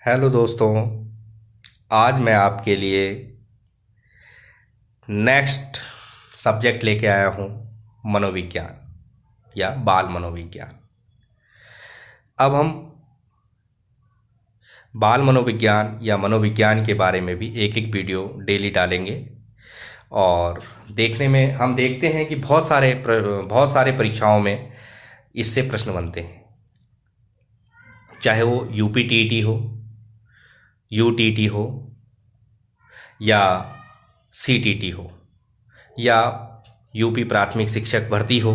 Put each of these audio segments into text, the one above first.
Hello दोस्तों। आज मैं आपके लिए नेक्स्ट सब्जेक्ट लेके आया हूँ, मनोविज्ञान या बाल मनोविज्ञान। अब हम बाल मनोविज्ञान या मनोविज्ञान के बारे में भी एक एक वीडियो डेली डालेंगे। और देखने में हम देखते हैं कि बहुत सारे परीक्षाओं में इससे प्रश्न बनते हैं, चाहे वो यूपीटीईटी हो, यूटीटी हो या सीटीटी हो या यूपी प्राथमिक शिक्षक भर्ती हो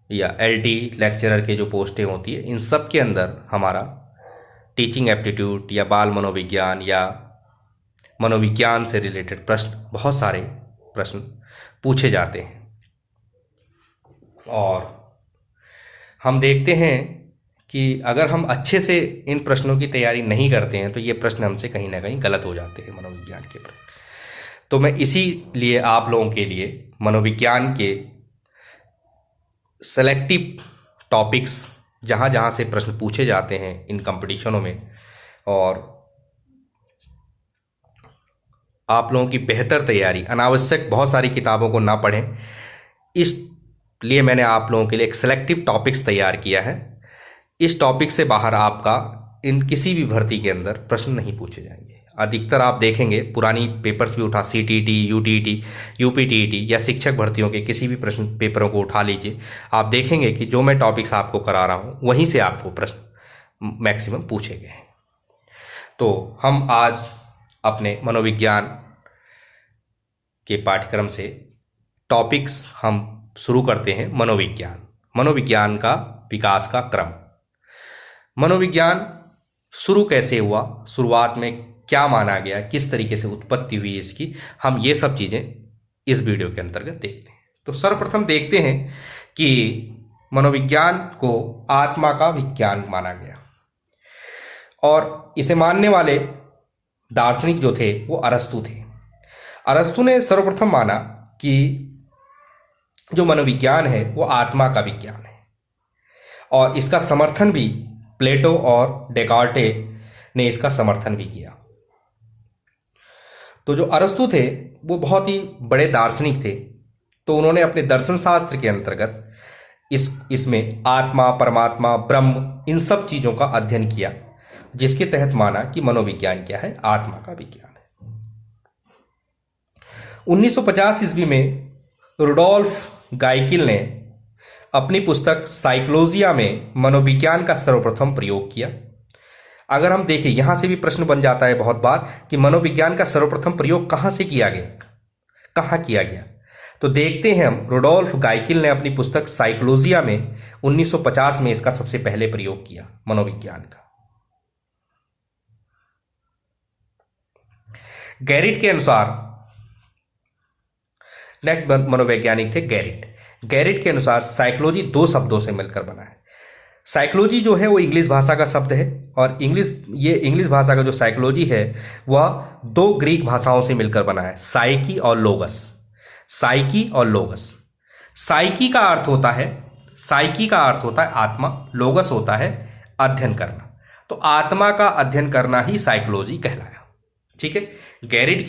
या एलटी लेक्चरर के जो पोस्टें होती है, इन सब के अंदर हमारा टीचिंग एप्टीट्यूड या बाल मनोविज्ञान या मनोविज्ञान से रिलेटेड प्रश्न, बहुत सारे प्रश्न पूछे जाते हैं। और हम देखते हैं कि अगर हम अच्छे से इन प्रश्नों की तैयारी नहीं करते हैं तो ये प्रश्न हमसे कहीं ना कहीं गलत हो जाते हैं मनोविज्ञान के प्रश्न। तो मैं इसीलिए आप लोगों के लिए मनोविज्ञान के सेलेक्टिव टॉपिक्स, जहाँ जहाँ से प्रश्न पूछे जाते हैं इन कंपटीशनों में, और आप लोगों की बेहतर तैयारी, अनावश्यक बहुत सारी किताबों को ना पढ़ें, इसलिए मैंने आप लोगों के लिए एक सेलेक्टिव टॉपिक्स तैयार किया है। इस टॉपिक से बाहर आपका इन किसी भी भर्ती के अंदर प्रश्न नहीं पूछे जाएंगे। अधिकतर आप देखेंगे, पुरानी पेपर्स भी उठा, सीटीटी, यूटीटी, यूपीटीईटी या शिक्षक भर्तियों के किसी भी प्रश्न पेपरों को उठा लीजिए, आप देखेंगे कि जो मैं टॉपिक्स आपको करा रहा हूँ वहीं से आपको प्रश्न मैक्सिमम पूछे गए हैं। तो हम आज अपने मनोविज्ञान के पाठ्यक्रम से टॉपिक्स हम शुरू करते हैं। मनोविज्ञान का विकास का क्रम। मनोविज्ञान शुरू कैसे हुआ, शुरुआत में क्या माना गया, किस तरीके से उत्पत्ति हुई इसकी, हम ये सब चीज़ें इस वीडियो के अंतर्गत देखते हैं। तो सर्वप्रथम देखते हैं कि मनोविज्ञान को आत्मा का विज्ञान माना गया, और इसे मानने वाले दार्शनिक जो थे वो अरस्तु थे। अरस्तु ने सर्वप्रथम माना कि जो मनोविज्ञान है वो आत्मा का विज्ञान है, और इसका समर्थन भी प्लेटो और डेकार्टे ने इसका समर्थन भी किया। तो जो अरस्तु थे वो बहुत ही बड़े दार्शनिक थे, तो उन्होंने अपने दर्शन शास्त्र के अंतर्गत इसमें आत्मा, परमात्मा, ब्रह्म, इन सब चीज़ों का अध्ययन किया, जिसके तहत माना कि मनोविज्ञान क्या है, आत्मा का विज्ञान है। 1950 ईस्वी में रुडोल्फ गाइकिल ने अपनी पुस्तक साइकोलॉजिया में मनोविज्ञान का सर्वप्रथम प्रयोग किया। अगर हम देखें, यहां से भी प्रश्न बन जाता है बहुत बार कि मनोविज्ञान का सर्वप्रथम प्रयोग कहां से किया गया, कहां किया गया। तो देखते हैं हम, रुडोल्फ गाइकिल ने अपनी पुस्तक साइकोलॉजिया में 1950 में इसका सबसे पहले प्रयोग किया, मनोविज्ञान का। गैरिट के अनुसार, नेक्स्ट मनोवैज्ञानिक थे गैरिट के अनुसार साइकोलॉजी दो शब्दों से मिलकर बना है। साइकोलॉजी जो है वो इंग्लिश भाषा का शब्द है, और इंग्लिश भाषा का जो साइकोलॉजी है वह दो ग्रीक भाषाओं से मिलकर बना है, साइकी और लोगस। साइकी का अर्थ होता है आत्मा, लोगस होता है अध्ययन करना। तो आत्मा का अध्ययन करना ही साइकोलॉजी कहलाया। ठीक है। गैरिट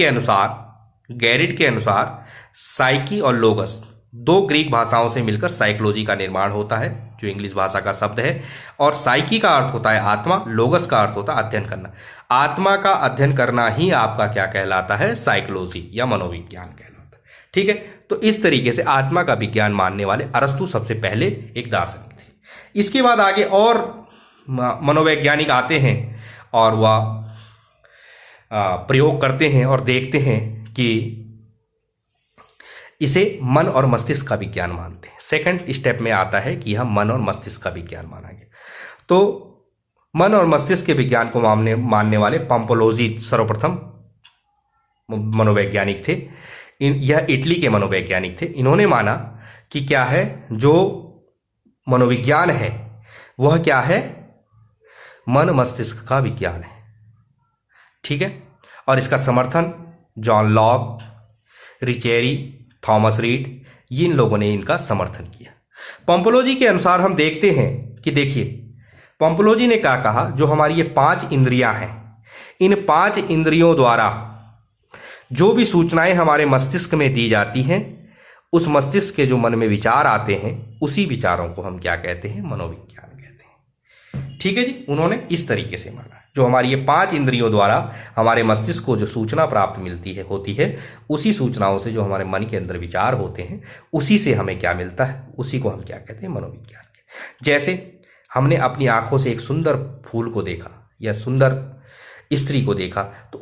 के अनुसार साइकी और लोगस दो ग्रीक भाषाओं से मिलकर साइकोलॉजी का निर्माण होता है, जो इंग्लिश भाषा का शब्द है। और साइकी का अर्थ होता है आत्मा, लोगस का अर्थ होता है अध्ययन करना। आत्मा का अध्ययन करना ही आपका क्या कहलाता है, साइकोलॉजी या मनोविज्ञान कहलाता है। ठीक है। तो इस तरीके से आत्मा का विज्ञान मानने वाले अरस्तु सबसे पहले एक दार्शनिक थे। इसके बाद आगे और मनोवैज्ञानिक आते हैं और वह प्रयोग करते हैं और देखते हैं कि इसे मन और मस्तिष्क का विज्ञान मानते हैं। सेकंड स्टेप में आता है कि यह मन और मस्तिष्क का विज्ञान माना गया। तो मन और मस्तिष्क के विज्ञान को मानने वाले पंपोलोजी सर्वप्रथम मनोवैज्ञानिक थे। यह इटली के मनोवैज्ञानिक थे। इन्होंने माना कि क्या है, जो मनोविज्ञान है वह क्या है, मन मस्तिष्क का विज्ञान है। ठीक है। और इसका समर्थन जॉन लॉक, रिचेरी, थॉमस रीड, इन लोगों ने इनका समर्थन किया। पंपोलोजी के अनुसार हम देखते हैं कि देखिए, पंपलोजी ने क्या कहा, जो हमारी ये 5 इंद्रियां हैं, इन 5 इंद्रियों द्वारा जो भी सूचनाएं हमारे मस्तिष्क में दी जाती हैं, उस मस्तिष्क के जो मन में विचार आते हैं, उसी विचारों को हम क्या कहते हैं, मनोविज्ञान कहते हैं। ठीक है जी, उन्होंने इस तरीके से माना, जो हमारी ये 5 इंद्रियों द्वारा हमारे मस्तिष्क को जो सूचना प्राप्त मिलती होती है, उसी सूचनाओं से जो हमारे मन के अंदर विचार होते हैं, उसी से हमें क्या मिलता है, उसी को हम क्या कहते हैं, मनोविज्ञान। जैसे हमने अपनी आंखों से एक सुंदर फूल को देखा या सुंदर स्त्री को देखा, तो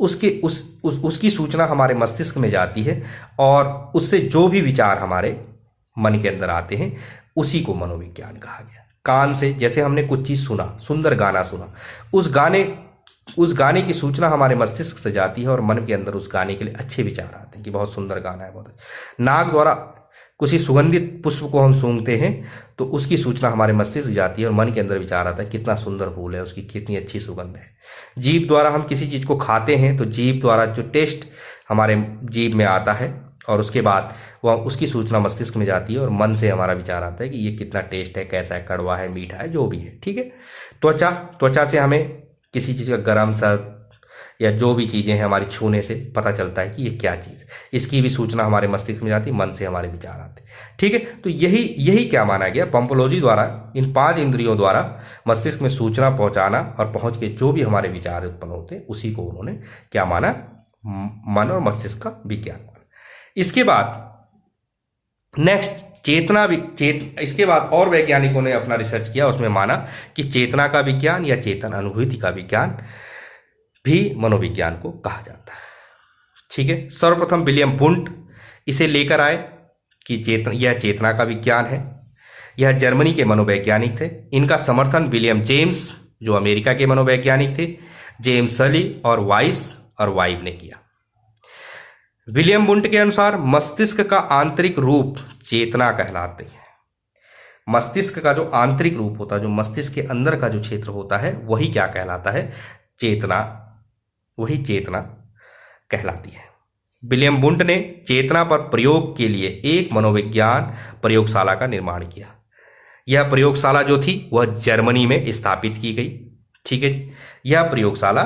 उसकी सूचना हमारे मस्तिष्क में जाती है, और उससे जो भी विचार हमारे मन के अंदर आते हैं, उसी को मनोविज्ञान कहा गया। कान से जैसे हमने कुछ चीज सुना, सुंदर गाना सुना, उस गाने की सूचना हमारे मस्तिष्क से जाती है, और मन के अंदर उस गाने के लिए अच्छे विचार आते हैं कि बहुत सुंदर गाना है, बहुत अच्छा। नाक द्वारा किसी सुगंधित पुष्प को हम सूंघते हैं, तो उसकी सूचना हमारे मस्तिष्क जाती है, और मन के अंदर विचार आता है कितना सुंदर फूल है, उसकी कितनी अच्छी सुगंध है। जीभ द्वारा हम किसी चीज को खाते हैं, तो जीभ द्वारा जो टेस्ट हमारे जीभ में आता है, और उसके बाद वह उसकी सूचना मस्तिष्क में जाती है, और मन से हमारा विचार आता है कि ये कितना टेस्ट है, कैसा है, कड़वा है, मीठा है, जो भी है। ठीक है। त्वचा से हमें किसी चीज का गर्म सर्द या जो भी चीजें हैं हमारी छूने से पता चलता है कि ये क्या चीज, इसकी भी सूचना हमारे मस्तिष्क में जाती है, मन से हमारे विचार आते हैं। ठीक है। तो यही क्या माना गया, पंपलोजी द्वारा इन 5 इंद्रियों द्वारा मस्तिष्क में सूचना पहुंचाना, और पहुंच के जो भी हमारे विचार उत्पन्न होते हैं, उसी को उन्होंने क्या माना, मन और मस्तिष्क का विज्ञान माना। इसके बाद नेक्स्ट इसके बाद और वैज्ञानिकों ने अपना रिसर्च किया, उसमें माना कि चेतना का विज्ञान या चेतन अनुभूति का विज्ञान भी मनोविज्ञान को कहा जाता है। ठीक है। सर्वप्रथम विलियम वुंट इसे लेकर आए कि यह चेतना का विज्ञान है। यह जर्मनी के मनोवैज्ञानिक थे। इनका समर्थन विलियम जेम्स, जो अमेरिका के मनोवैज्ञानिक थे, जेम्स सली और वाइव ने किया। विलियम वुंट के अनुसार मस्तिष्क का आंतरिक रूप चेतना कहलाते हैं। मस्तिष्क का जो आंतरिक रूप होता है, जो मस्तिष्क के अंदर का जो क्षेत्र होता है, वही क्या कहलाता है, चेतना, वही चेतना कहलाती है। विलियम वुंट ने चेतना पर प्रयोग के लिए एक मनोविज्ञान प्रयोगशाला का निर्माण किया। यह प्रयोगशाला जो थी वह जर्मनी में स्थापित की गई। ठीक है जी, यह प्रयोगशाला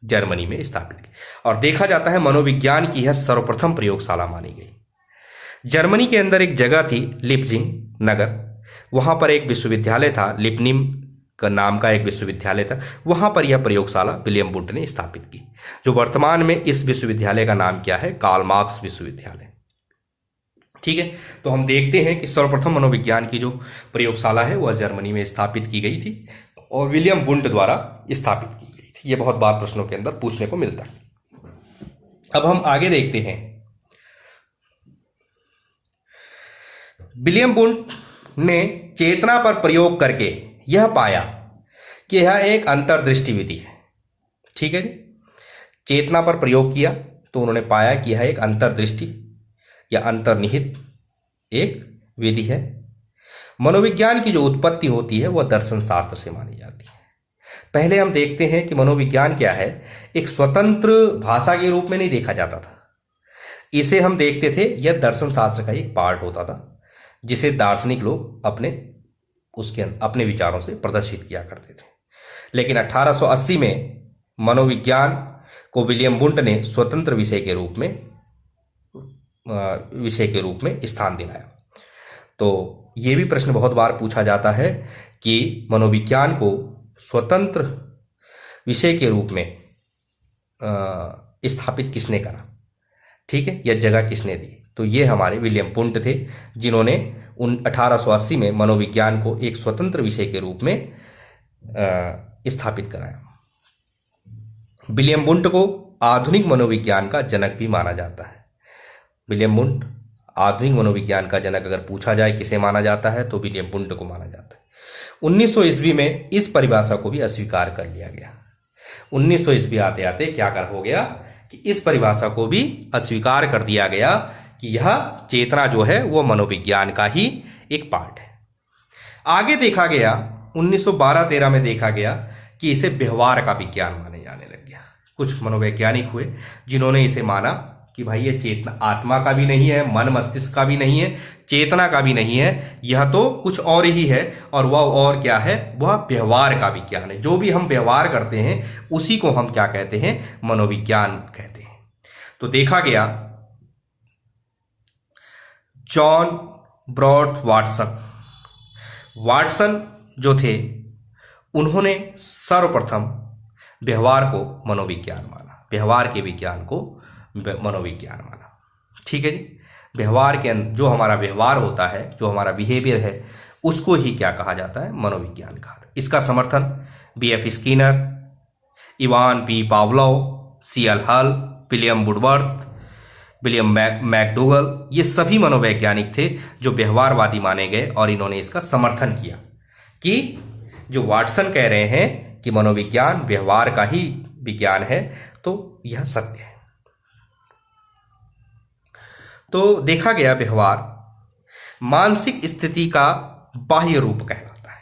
जर्मनी में स्थापित की, और देखा जाता है मनोविज्ञान की यह सर्वप्रथम प्रयोगशाला मानी गई। जर्मनी के अंदर एक जगह थी लिप्जिंग नगर, वहां पर एक विश्वविद्यालय था, लिपनिम का नाम का एक विश्वविद्यालय था। वहां पर यह प्रयोगशाला विलियम वुंट ने स्थापित की, जो वर्तमान में इस विश्वविद्यालय का नाम क्या है, कार्ल मार्क्स विश्वविद्यालय। ठीक है। तो हम देखते हैं कि सर्वप्रथम मनोविज्ञान की जो प्रयोगशाला है वह जर्मनी में स्थापित की गई थी, और विलियम वुंट द्वारा स्थापित की गई थी। यह बहुत बार प्रश्नों के अंदर पूछने को मिलता है। अब हम आगे देखते हैं। विलियम वुंट ने चेतना पर प्रयोग करके यह पाया कि यह एक अंतर्दृष्टि विधि है। ठीक है जी, चेतना पर प्रयोग किया तो उन्होंने पाया कि यह एक अंतर्दृष्टि या अंतर्निहित एक विधि है। मनोविज्ञान की जो उत्पत्ति होती है वह दर्शन शास्त्र से मानी जाती है। पहले हम देखते हैं कि मनोविज्ञान क्या है, एक स्वतंत्र भाषा के रूप में नहीं देखा जाता था। इसे हम देखते थे यह दर्शन शास्त्र का एक पार्ट होता था, जिसे दार्शनिक लोग अपने विचारों से प्रदर्शित किया करते थे। लेकिन 1880 में मनोविज्ञान को विलियम वुंट ने स्वतंत्र विषय के रूप में स्थान दिलाया। तो ये भी प्रश्न बहुत बार पूछा जाता है कि मनोविज्ञान को स्वतंत्र विषय के रूप में स्थापित किसने करा, ठीक है, यह जगह किसने दी। तो ये हमारे विलियम वुंट थे, जिन्होंने 1880 में मनोविज्ञान को एक स्वतंत्र विषय के रूप में स्थापित कराया। विलियम वुंट को आधुनिक मनोविज्ञान का जनक भी माना जाता है। विलियम वुंट आधुनिक मनोविज्ञान का जनक अगर पूछा जाए किसे माना जाता है तो विलियम वुंट को माना जाता है। 1900 ईस्वी में इस परिभाषा को भी अस्वीकार कर लिया गया। 1900 ईस्वी आते आते क्या हो गया कि इस परिभाषा को भी अस्वीकार कर दिया गया कि यह चेतना जो है वो मनोविज्ञान का ही एक पार्ट है। आगे देखा गया 1912-13 में देखा गया कि इसे व्यवहार का विज्ञान माने जाने लग गया। कुछ मनोवैज्ञानिक हुए जिन्होंने इसे माना कि कि भाई ये चेतना आत्मा का भी नहीं है, मन मस्तिष्क का भी नहीं है, चेतना का भी नहीं है, यह तो कुछ और ही है। और वह और क्या है? वह व्यवहार का विज्ञान है। जो भी हम व्यवहार करते हैं उसी को हम क्या कहते हैं? मनोविज्ञान कहते हैं। तो देखा गया जॉन ब्रॉड वाटसन जो थे उन्होंने सर्वप्रथम व्यवहार को मनोविज्ञान माना, व्यवहार के विज्ञान को मनोविज्ञान माना। ठीक है जी। व्यवहार के जो हमारा व्यवहार होता है, जो हमारा बिहेवियर है, उसको ही क्या कहा जाता है? मनोविज्ञान कहा जाता है। इसका समर्थन B.F. Skinner, Ivan P Pavlov, C.L. हल, विलियम वुडवर्थ, विलियम मैकडूगल, ये सभी मनोवैज्ञानिक थे जो व्यवहारवादी माने गए और इन्होंने इसका समर्थन किया कि जो वाटसन कह रहे हैं कि मनोविज्ञान व्यवहार का ही विज्ञान है, तो यह सत्य है। तो देखा गया व्यवहार मानसिक स्थिति का बाह्य रूप कहलाता है।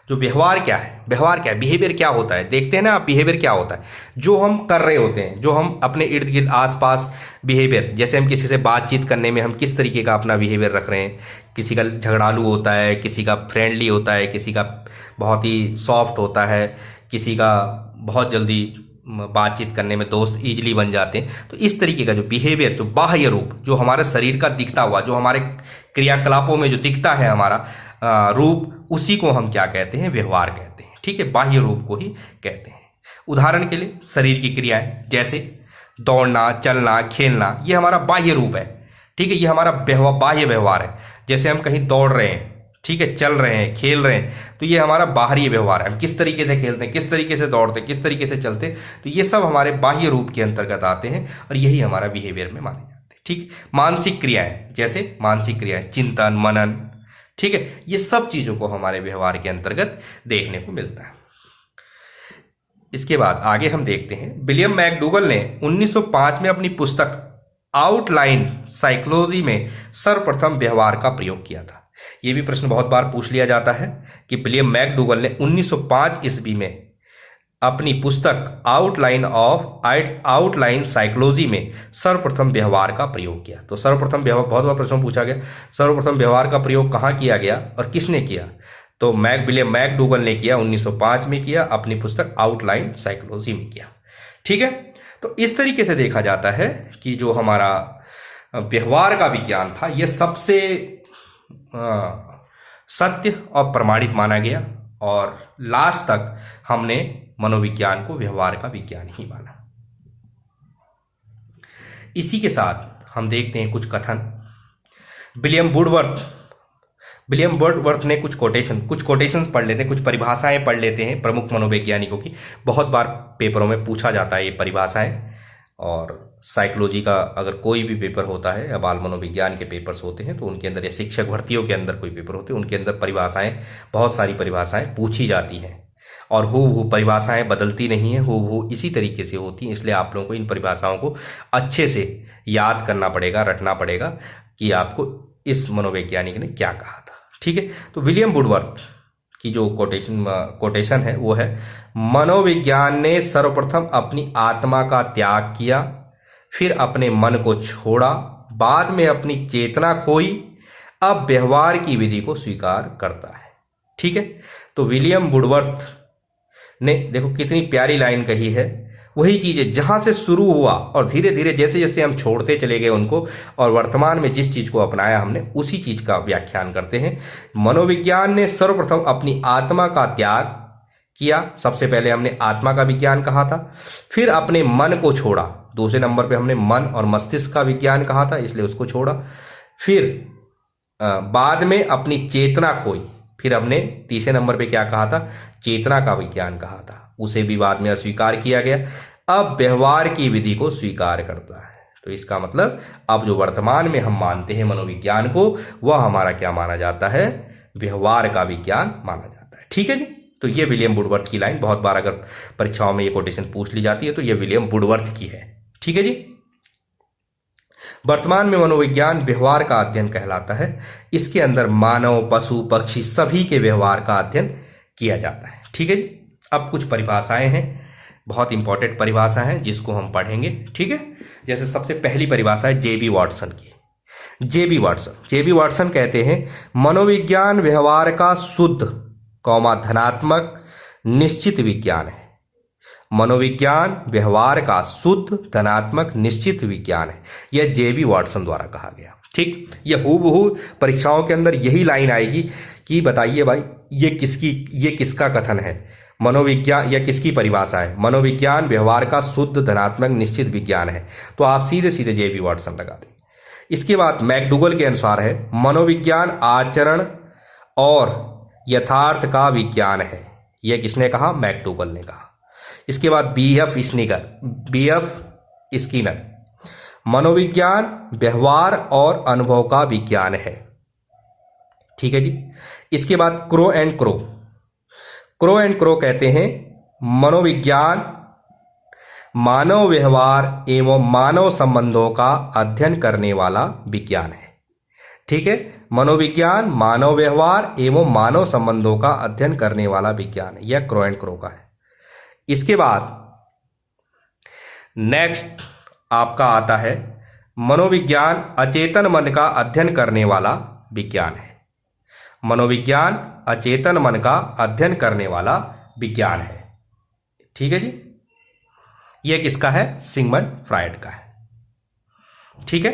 जो व्यवहार क्या है? व्यवहार क्या है? बिहेवियर क्या होता है? देखते हैं ना आप, बिहेवियर क्या होता है? जो हम कर रहे होते हैं, जो हम अपने इर्द गिर्द आसपास बिहेवियर, जैसे हम किसी से बातचीत करने में हम किस तरीके का अपना बिहेवियर रख रहे हैं। किसी का झगड़ालू होता है, किसी का फ्रेंडली होता है, किसी का बहुत ही सॉफ्ट होता है, किसी का बहुत जल्दी बातचीत करने में दोस्त इजीली बन जाते हैं। तो इस तरीके का जो बिहेवियर, जो बाह्य रूप, जो हमारे शरीर का दिखता हुआ, जो हमारे क्रियाकलापों में जो दिखता है हमारा रूप, उसी को हम क्या कहते हैं? व्यवहार कहते हैं। ठीक है, बाह्य रूप को ही कहते हैं। उदाहरण के लिए शरीर की क्रियाएं, जैसे दौड़ना, चलना, खेलना, ये हमारा बाह्य रूप है। ठीक है, ये हमारा बाह्य व्यवहार है। जैसे हम कहीं दौड़ रहे हैं, ठीक है, चल रहे हैं, खेल रहे हैं, तो ये हमारा बाहरी व्यवहार है। हम किस तरीके से खेलते हैं, किस तरीके से दौड़ते हैं, किस तरीके से चलते हैं, तो ये सब हमारे बाह्य रूप के अंतर्गत आते हैं और यही हमारा बिहेवियर में माने जाते हैं। ठीक, मानसिक क्रियाएं, जैसे मानसिक क्रियाएं, चिंतन, मनन, ठीक है, ये सब चीजों को हमारे व्यवहार के अंतर्गत देखने को मिलता है। इसके बाद आगे हम देखते हैं, विलियम मैकडूगल ने 1905 में अपनी पुस्तक आउटलाइन साइकोलॉजी में सर्वप्रथम व्यवहार का प्रयोग किया था। यह भी प्रश्न बहुत बार पूछ लिया जाता है कि विलियम मैकडूगल ने 1905 ईस्वी में अपनी पुस्तक आउटलाइन साइकोलॉजी में सर्वप्रथम व्यवहार का प्रयोग किया। तो सर्वप्रथम व्यवहार, बहुत बार प्रश्न पूछा गया, सर्वप्रथम व्यवहार का प्रयोग कहाँ किया गया और किसने किया? तो विलियम मैकडूगल ने किया, 1905 में किया, अपनी पुस्तक आउटलाइन साइकोलॉजी में किया। ठीक है, तो इस तरीके से देखा जाता है कि जो हमारा व्यवहार का विज्ञान था, यह सबसे सत्य और प्रमाणित माना गया और लास्ट तक हमने मनोविज्ञान को व्यवहार का विज्ञान ही माना। इसी के साथ हम देखते हैं कुछ कथन। विलियम वुडवर्थ ने कुछ कोटेशंस पढ़ लेते हैं, कुछ परिभाषाएं पढ़ लेते हैं प्रमुख मनोवैज्ञानिकों की। बहुत बार पेपरों में पूछा जाता है ये परिभाषाएं, और साइकोलॉजी का अगर कोई भी पेपर होता है या बाल मनोविज्ञान के पेपर्स होते हैं तो उनके अंदर, या शिक्षक भर्तियों के अंदर कोई पेपर होते हैं, उनके अंदर परिभाषाएं, बहुत सारी परिभाषाएं पूछी जाती हैं और हूबहू परिभाषाएं बदलती नहीं है, हूबहू इसी तरीके से होती हैं। इसलिए आप लोगों को इन परिभाषाओं को अच्छे से याद करना पड़ेगा, रटना पड़ेगा कि आपको इस मनोवैज्ञानिक ने क्या कहा था। ठीक है, तो विलियम वुडवर्थ की जो कोटेशन है वो है, मनोविज्ञान ने सर्वप्रथम अपनी आत्मा का त्याग किया, फिर अपने मन को छोड़ा, बाद में अपनी चेतना खोई, अब व्यवहार की विधि को स्वीकार करता है। ठीक है, तो विलियम वुडवर्थ ने देखो कितनी प्यारी लाइन कही है। वही चीज है जहां से शुरू हुआ और धीरे धीरे जैसे जैसे हम छोड़ते चले गए उनको, और वर्तमान में जिस चीज को अपनाया हमने, उसी चीज का व्याख्यान करते हैं। मनोविज्ञान ने सर्वप्रथम अपनी आत्मा का त्याग किया। सबसे पहले हमने आत्मा का विज्ञान कहा था, फिर अपने मन को छोड़ा। दूसरे नंबर पे हमने मन और मस्तिष्क का विज्ञान कहा था, इसलिए उसको छोड़ा। फिर बाद में अपनी चेतना खोई, फिर हमने तीसरे नंबर पे क्या कहा था? चेतना का विज्ञान कहा था, उसे भी बाद में अस्वीकार किया गया। अब व्यवहार की विधि को स्वीकार करता है। तो इसका मतलब अब जो वर्तमान में हम मानते हैं मनोविज्ञान को, वह हमारा क्या माना जाता है? व्यवहार का विज्ञान माना जाता है। ठीक है जी, तो ये विलियम वुडवर्थ की लाइन, बहुत बार अगर परीक्षाओं में ये कोटेशन पूछ ली जाती है तो ये विलियम वुडवर्थ की है। ठीक है जी, वर्तमान में मनोविज्ञान व्यवहार का अध्ययन कहलाता है। इसके अंदर मानव, पशु, पक्षी सभी के व्यवहार का अध्ययन किया जाता है। ठीक है जी, अब कुछ परिभाषाएं हैं, बहुत इंपॉर्टेंट परिभाषा है जिसको हम पढ़ेंगे, ठीक है। जैसे सबसे पहली परिभाषा है जेबी वाटसन की। जेबी वाटसन कहते हैं मनोविज्ञान व्यवहार का शुद्ध धनात्मक निश्चित विज्ञान है। मनोविज्ञान व्यवहार का शुद्ध धनात्मक निश्चित विज्ञान है। यह जेबी वाटसन द्वारा कहा गया, ठीक। यह हूबहू परीक्षाओं के अंदर यही लाइन आएगी कि बताइए भाई ये किसका कथन है। मनोविज्ञान, यह किसकी परिभाषा है। मनोविज्ञान व्यवहार का शुद्ध धनात्मक निश्चित विज्ञान है, तो आप सीधे सीधे जेबी वाटसन लगा दें। इसके बाद मैकडूगल के अनुसार है मनोविज्ञान आचरण और यथार्थ का विज्ञान है। यह किसने कहा? मैकडूगल ने कहा। इसके बाद बीएफ स्किनर मनोविज्ञान व्यवहार और अनुभव का विज्ञान है, ठीक है जी। इसके बाद क्रो एंड क्रो कहते हैं मनोविज्ञान मानव व्यवहार एवं मानव संबंधों का अध्ययन करने वाला विज्ञान है, ठीक है। मनोविज्ञान मानव व्यवहार एवं मानव संबंधों का अध्ययन करने वाला विज्ञान है, यह क्रो एंड क्रो का है। इसके बाद नेक्स्ट आपका आता है मनोविज्ञान अचेतन मन का अध्ययन करने वाला विज्ञान है। मनोविज्ञान अचेतन मन का अध्ययन करने वाला विज्ञान है, ठीक है जी। यह किसका है? सिगमंड फ्रायड का है, ठीक है।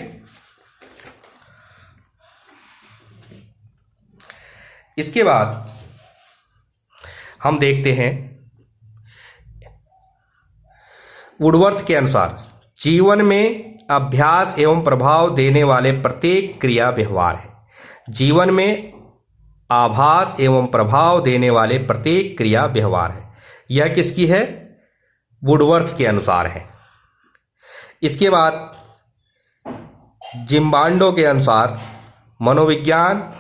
इसके बाद हम देखते हैं वुडवर्थ के अनुसार जीवन में अभ्यास एवं प्रभाव देने वाले प्रत्येक क्रिया व्यवहार है। जीवन में आभास एवं प्रभाव देने वाले प्रत्येक क्रिया व्यवहार है। यह किसकी है? वुडवर्थ के अनुसार है। इसके बाद जिम्बार्डो के अनुसार मनोविज्ञान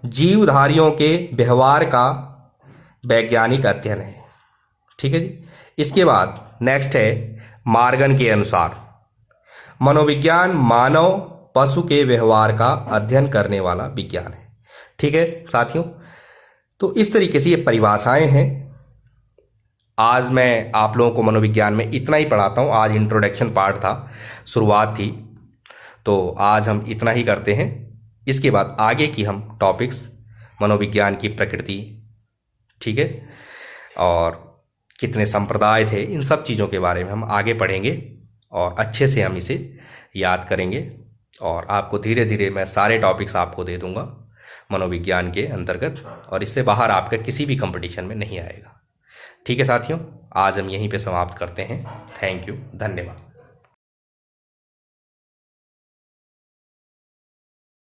जीवधारियों के व्यवहार का वैज्ञानिक अध्ययन है, ठीक है जी। इसके बाद नेक्स्ट है मॉर्गन के अनुसार मनोविज्ञान मानव पशु के व्यवहार का अध्ययन करने वाला विज्ञान है, ठीक है साथियों। तो इस तरीके से ये परिभाषाएं हैं। आज मैं आप लोगों को मनोविज्ञान में इतना ही पढ़ाता हूँ। आज इंट्रोडक्शन पार्ट था, शुरुआत थी, तो आज हम इतना ही करते हैं। इसके बाद आगे की हम टॉपिक्स मनोविज्ञान की प्रकृति, ठीक है, और कितने संप्रदाय थे, इन सब चीज़ों के बारे में हम आगे पढ़ेंगे और अच्छे से हम इसे याद करेंगे। और आपको धीरे धीरे मैं सारे टॉपिक्स आपको दे दूंगा मनोविज्ञान के अंतर्गत, और इससे बाहर आपका किसी भी कंपटीशन में नहीं आएगा, ठीक है साथियों। आज हम यहीं पे समाप्त करते हैं। थैंक यू, धन्यवाद।